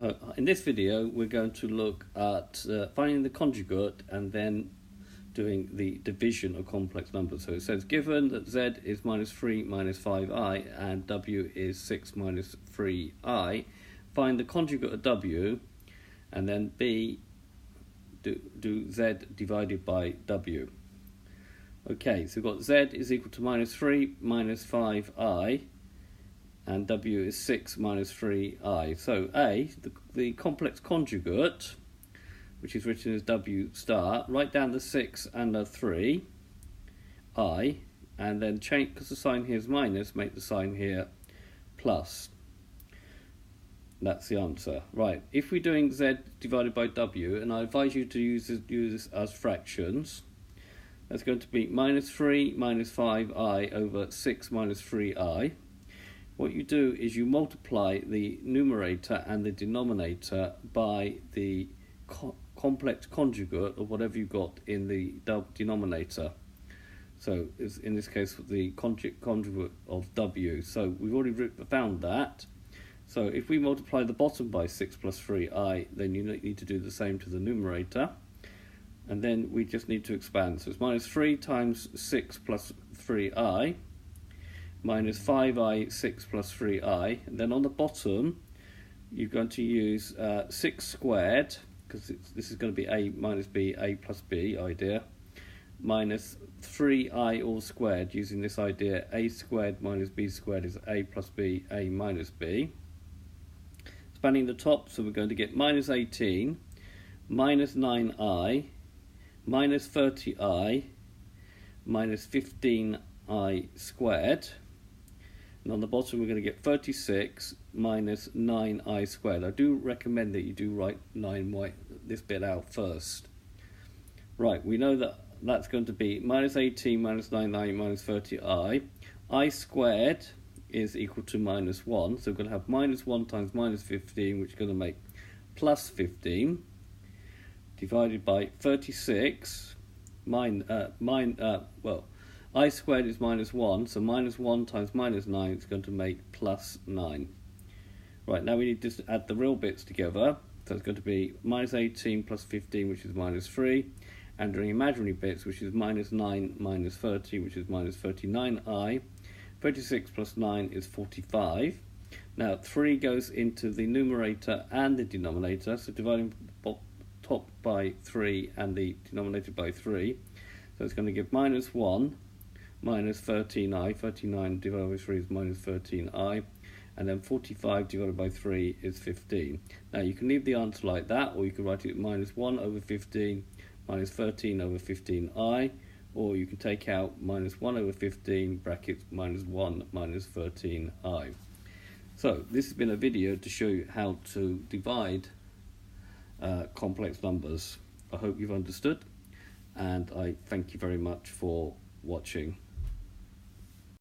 In this video we're going to look at finding the conjugate and then doing the division of complex numbers. So it says given that z is minus 3 minus 5i and w is 6 minus 3i, find the conjugate of w and then b do z divided by w. Okay, so we've got z is equal to minus 3 minus 5i and w is 6 minus 3i. So a, the complex conjugate, which is written as w star, write down the 6 and the 3, I, and then change, because the sign here is minus, make the sign here plus. That's the answer. Right, if we're doing z divided by w, and I advise you to use this as fractions, that's going to be minus 3 minus 5i over 6 minus 3i. What you do is you multiply the numerator and the denominator by the complex conjugate of whatever you've got in the denominator. So in this case the conjugate of w. So we've already found that. So if we multiply the bottom by 6 plus 3i, then you need to do the same to the numerator. And then we just need to expand. So it's minus 3 times 6 plus 3i. Minus 5i, 6 plus 3i, and then on the bottom you're going to use 6 squared, because this is going to be a minus b, a plus b idea, minus 3i all squared, using this idea a squared minus b squared is a plus b, a minus b. Spanning the top, so we're going to get minus 18, minus 9i, minus 30i, minus 15i squared. And on the bottom we're going to get 36 minus 9i squared. I do recommend that you do write this bit out first. Right, we know that that's going to be minus 18 minus 9i minus 30i. I squared is equal to minus 1. So we're going to have minus 1 times minus 15, which is going to make plus 15, divided by 36, I squared is minus 1, so minus 1 times minus 9 is going to make plus 9. Right, now we need to add the real bits together. So it's going to be minus 18 plus 15, which is minus 3, and doing imaginary bits, which is minus 9 minus 30, which is minus 39i. 36 plus 9 is 45. Now 3 goes into the numerator and the denominator, so dividing top by 3 and the denominator by 3. So it's going to give minus 1 minus 13i, 39 divided by 3 is minus 13i, and then 45 divided by 3 is 15. Now you can leave the answer like that, or you can write it minus 1 over 15 minus 13 over 15i, or you can take out minus 1 over 15 brackets minus 1 minus 13i. So this has been a video to show you how to divide complex numbers. I hope you've understood, and I thank you very much for watching.